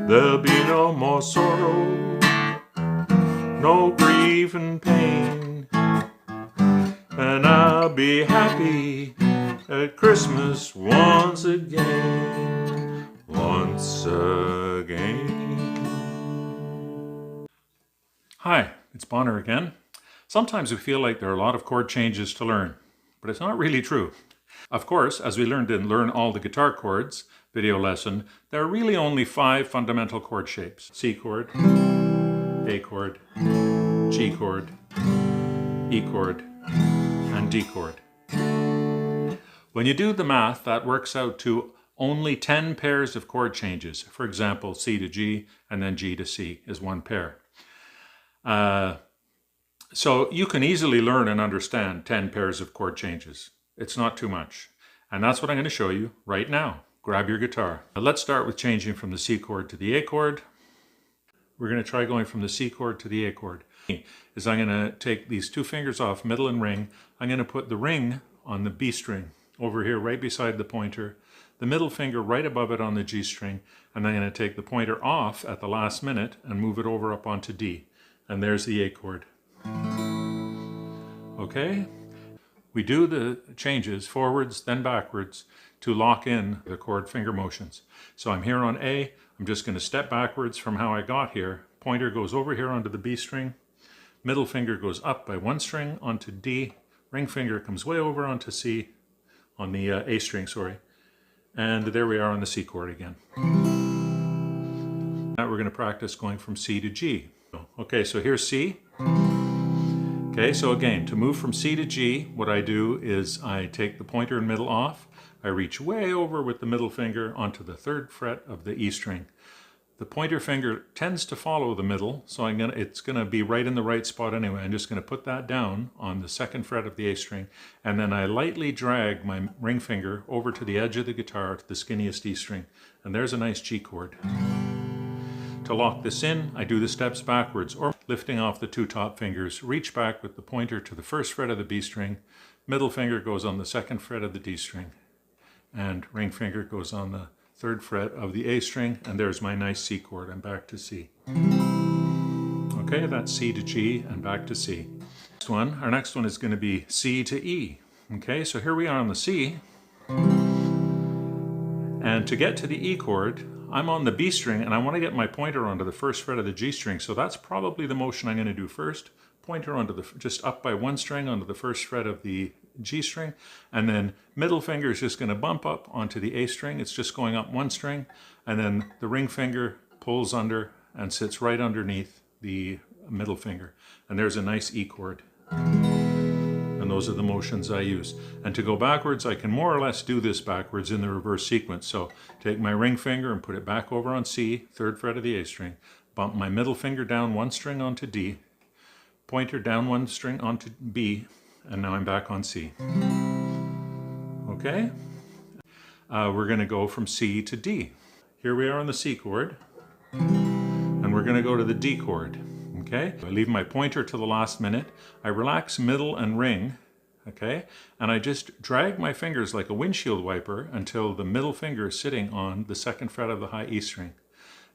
There'll be no more sorrow, no grief and pain, and I'll be happy at Christmas once again, once again. Hi, it's Bonner again. Sometimes we feel like there are a lot of chord changes to learn, but it's not really true. Of course, as we learned in Learn All the Guitar Chords video lesson, there are really only 5 fundamental chord shapes: C chord, A chord, G chord, E chord, and D chord. When you do the math, that works out to only 10 pairs of chord changes. For example, C to G and then G to C is one pair. So you can easily learn and understand 10 pairs of chord changes. It's not too much. And that's what I'm going to show you right now. Grab your guitar. Now let's start with changing from the C chord to the A chord. We're going to try going from the C chord to the A chord. I'm going to take these 2 fingers off, middle and ring. I'm going to put the ring on the B string over here right beside the pointer, the middle finger right above it on the G string, and I'm going to take the pointer off at the last minute and move it over up onto D. And there's the A chord. Okay? We do the changes forwards, then backwards to lock in the chord finger motions. So I'm here on A. I'm just going to step backwards from how I got here. Pointer goes over here onto the B string. Middle finger goes up by 1 string onto D. Ring finger comes way over onto C, on the A string, sorry. And there we are on the C chord again. Now we're going to practice going from C to G. Okay, so here's C. Okay, so again, to move from C to G, what I do is I take the pointer and middle off. I reach way over with the middle finger onto the 3rd fret of the E string. The pointer finger tends to follow the middle, so it's going to be right in the right spot anyway. I'm just going to put that down on the 2nd fret of the A string, and then I lightly drag my ring finger over to the edge of the guitar to the skinniest E string, and there's a nice G chord. To lock this in, I do the steps backwards, or lifting off the 2 top fingers, reach back with the pointer to the 1st fret of the B string, middle finger goes on the 2nd fret of the D string, and ring finger goes on the 3rd fret of the A string, and there's my nice C chord. I'm back to C. Okay, that's C to G and back to C. Our next one is going to be C to E. Okay, so here we are on the C, and to get to the E chord, I'm on the B string and I want to get my pointer onto the 1st fret of the G string, so that's probably the motion I'm going to do first. Pointer onto just up by 1 string onto the 1st fret of the G string, and then middle finger is just going to bump up onto the A string. It's just going up 1 string, and then the ring finger pulls under and sits right underneath the middle finger, and there's a nice E chord. And those are the motions I use. And to go backwards, I can more or less do this backwards in the reverse sequence. So take my ring finger and put it back over on C, 3rd fret of the A string, bump my middle finger down 1 string onto D, pointer down 1 string onto B, and now I'm back on C. Okay? We're going to go from C to D. Here we are on the C chord, and we're going to go to the D chord. Okay? I leave my pointer to the last minute. I relax middle and ring, okay? And I just drag my fingers like a windshield wiper until the middle finger is sitting on the 2nd fret of the high E string.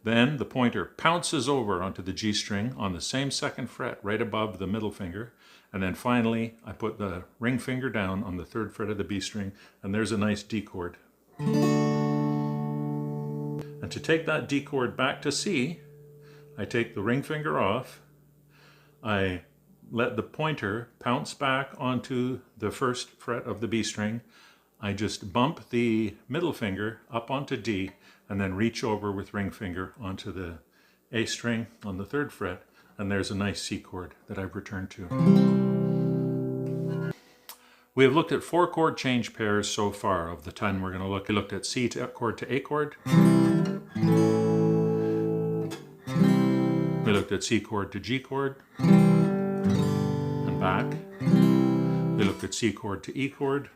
Then the pointer pounces over onto the G string on the same 2nd fret right above the middle finger. And then finally, I put the ring finger down on the 3rd fret of the B string, and there's a nice D chord. And to take that D chord back to C, I take the ring finger off, I let the pointer pounce back onto the 1st fret of the B string, I just bump the middle finger up onto D, and then reach over with ring finger onto the A string on the 3rd fret, and there's a nice C chord that I've returned to. We have looked at 4 chord change pairs so far of the 10 we're going to look. We looked at C chord to A chord. We looked at C chord to G chord and back. We looked at C chord to E chord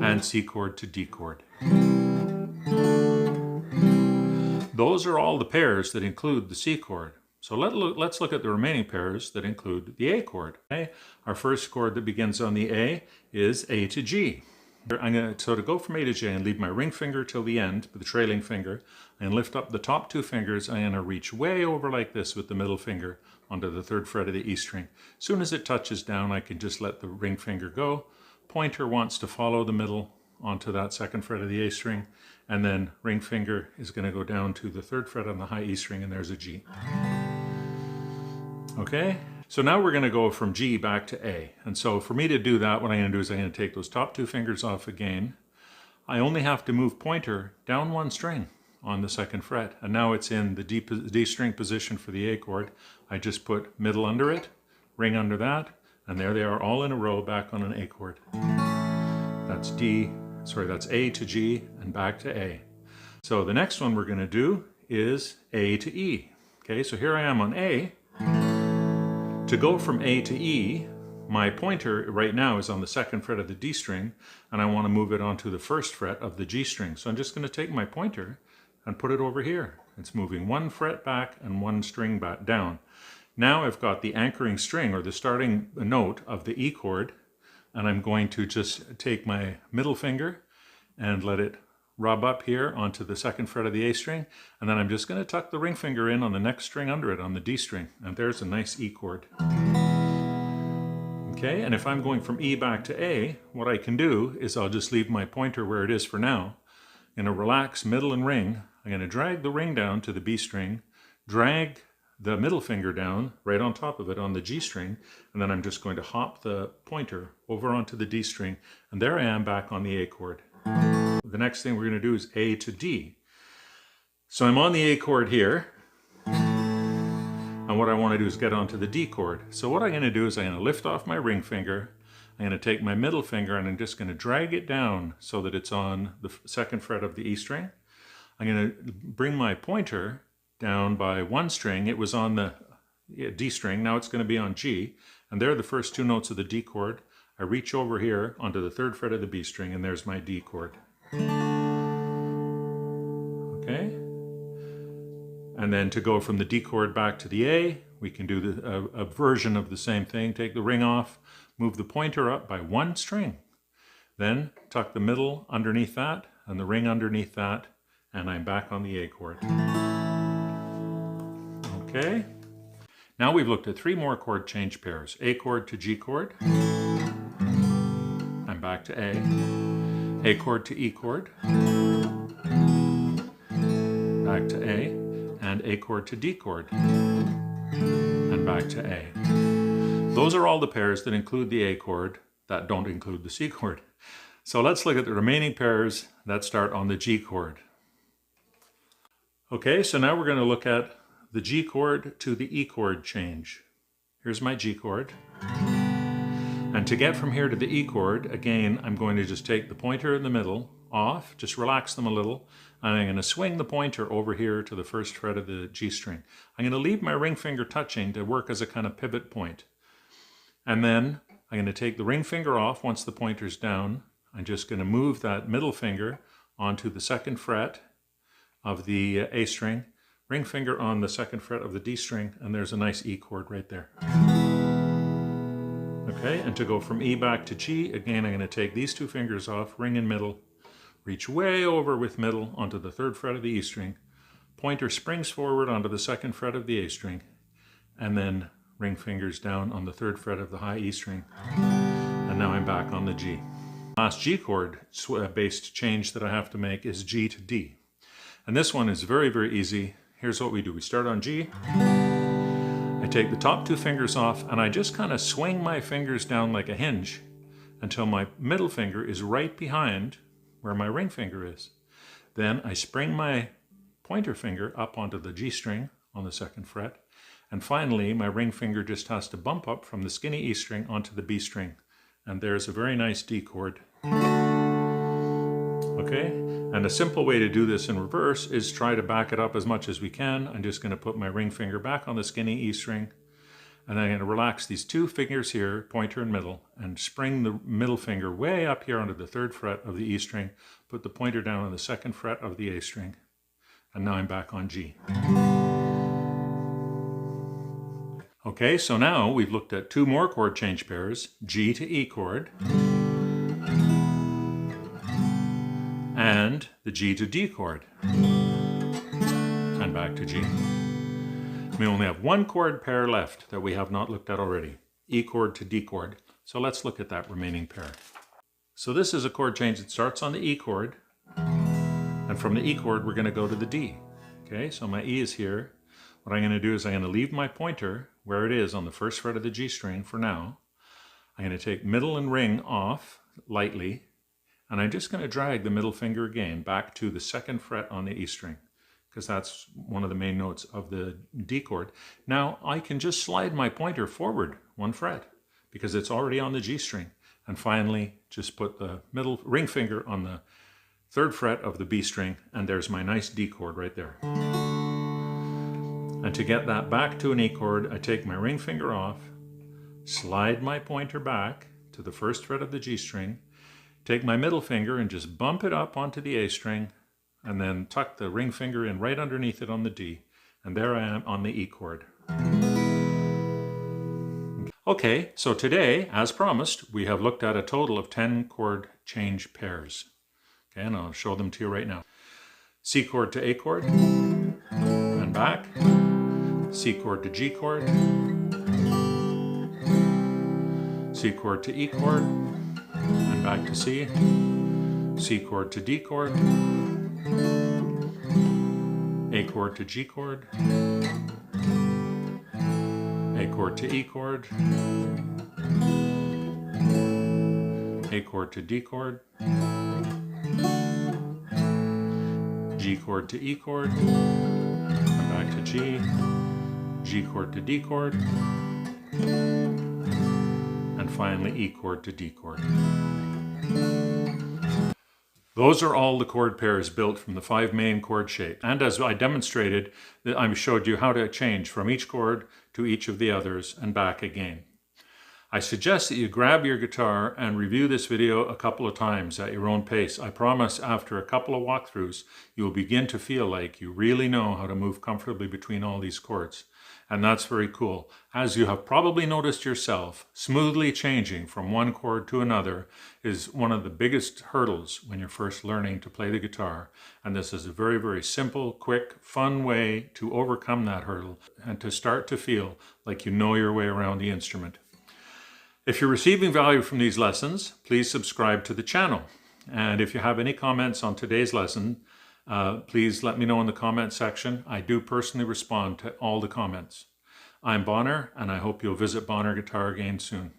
and C chord to D chord. Those are all the pairs that include the C chord. So let's look at the remaining pairs that include the A chord. Okay? Our first chord that begins on the A is A to G. So to go from A to G, I'm going to leave my ring finger till the end, the trailing finger, and lift up the top two fingers. I'm going to reach way over like this with the middle finger onto the 3rd fret of the E string. As soon as it touches down, I can just let the ring finger go. Pointer wants to follow the middle onto that 2nd fret of the A string, and then ring finger is going to go down to the 3rd fret on the high E string, and there's a G. Okay? So now we're going to go from G back to A. And so for me to do that, what I'm going to do is I'm going to take those top 2 fingers off again. I only have to move pointer down 1 string on the 2nd fret. And now it's in the D string position for the A chord. I just put middle under it, ring under that, and there they are all in a row back on an A chord. That's that's A to G and back to A. So the next one we're going to do is A to E. Okay, so here I am on A. To go from A to E, my pointer right now is on the 2nd fret of the D string, and I want to move it onto the 1st fret of the G string. So I'm just going to take my pointer and put it over here. It's moving 1 fret back and 1 string back down. Now I've got the anchoring string, or the starting note of the E chord, and I'm going to just take my middle finger and let it rub up here onto the 2nd fret of the A string, and then I'm just going to tuck the ring finger in on the next string under it on the D string, and there's a nice E chord. Okay, and if I'm going from E back to A, what I can do is I'll just leave my pointer where it is for now. I'm going to relax middle and ring. I'm going to drag the ring down to the B string, drag the middle finger down right on top of it on the G string, and then I'm just going to hop the pointer over onto the D string, and there I am back on the A chord. The next thing we're going to do is A to D. So I'm on the A chord here, and what I want to do is get onto the D chord. So what I'm going to do is I'm going to lift off my ring finger, I'm going to take my middle finger, and I'm just going to drag it down so that it's on the 2nd fret of the E string. I'm going to bring my pointer down by 1 string. It was on the D string, now it's going to be on G, and there are the first 2 notes of the D chord. I reach over here onto the 3rd fret of the B string, and there's my D chord. Okay? And then to go from the D chord back to the A, we can do a version of the same thing. Take the ring off, move the pointer up by 1 string. Then tuck the middle underneath that, and the ring underneath that, and I'm back on the A chord. Okay? Now we've looked at 3 more chord change pairs. A chord to G chord. I'm back to A chord to E chord, back to A, and A chord to D chord, and back to A. Those are all the pairs that include the A chord that don't include the C chord. So let's look at the remaining pairs that start on the G chord. Okay, so now we're going to look at the G chord to the E chord change. Here's my G chord. And to get from here to the E chord, again, I'm going to just take the pointer in the middle off, just relax them a little, and I'm going to swing the pointer over here to the 1st fret of the G string. I'm going to leave my ring finger touching to work as a kind of pivot point. And then I'm going to take the ring finger off once the pointer's down. I'm just going to move that middle finger onto the 2nd fret of the A string, ring finger on the 2nd fret of the D string, and there's a nice E chord right there. Okay, and to go from E back to G, again, I'm going to take these 2 fingers off, ring in middle, reach way over with middle onto the 3rd fret of the E string, pointer springs forward onto the 2nd fret of the A string, and then ring fingers down on the 3rd fret of the high E string. And now I'm back on the G. Last G chord based change that I have to make is G to D. And this one is very, very easy. Here's what we do. We start on G. I take the top 2 fingers off, and I just kind of swing my fingers down like a hinge until my middle finger is right behind where my ring finger is. Then I spring my pointer finger up onto the G string on the 2nd fret, and finally my ring finger just has to bump up from the skinny E string onto the B string, and there's a very nice D chord. Okay, and a simple way to do this in reverse is try to back it up as much as we can. I'm just going to put my ring finger back on the skinny E string, and I'm going to relax these 2 fingers here, pointer and middle, and spring the middle finger way up here onto the 3rd fret of the E string, put the pointer down on the 2nd fret of the A string, and now I'm back on G. Okay, so now we've looked at 2 more chord change pairs, G to E chord, and the G to D chord. And back to G. We only have one chord pair left that we have not looked at already. E chord to D chord. So let's look at that remaining pair. So this is a chord change that starts on the E chord. And from the E chord, we're going to go to the D. Okay, so my E is here. What I'm going to do is I'm going to leave my pointer where it is on the first fret of the G string for now. I'm going to take middle and ring off lightly. And I'm just going to drag the middle finger again back to the second fret on the E string, because that's one of the main notes of the D chord. Now I can just slide my pointer forward one fret because it's already on the G string. And finally, just put the middle ring finger on the third fret of the B string, and there's my nice D chord right there. And to get that back to an E chord, I take my ring finger off, slide my pointer back to the first fret of the G string, take my middle finger and just bump it up onto the A string, and then tuck the ring finger in right underneath it on the D, and there I am on the E chord. Okay, so today, as promised, we have looked at a total of 10 chord change pairs. Okay, and I'll show them to you right now. C chord to A chord, and back. C chord to G chord. C chord to E chord, and back to C. C chord to D chord. A chord to G chord. A chord to E chord. A chord to D chord. G chord to E chord. And back to G. G chord to D chord. And finally E chord to D chord. Those are all the chord pairs built from the 5 main chord shapes. And as I demonstrated, I showed you how to change from each chord to each of the others and back again. I suggest that you grab your guitar and review this video a couple of times at your own pace. I promise after a couple of walkthroughs, you will begin to feel like you really know how to move comfortably between all these chords. And that's very cool. As you have probably noticed yourself, smoothly changing from one chord to another is one of the biggest hurdles when you're first learning to play the guitar. And this is a very, very simple, quick, fun way to overcome that hurdle and to start to feel like you know your way around the instrument. If you're receiving value from these lessons, please subscribe to the channel. And if you have any comments on today's lesson, please let me know in the comment section. I do personally respond to all the comments. I'm Bonner, and I hope you'll visit Bonner Guitar again soon.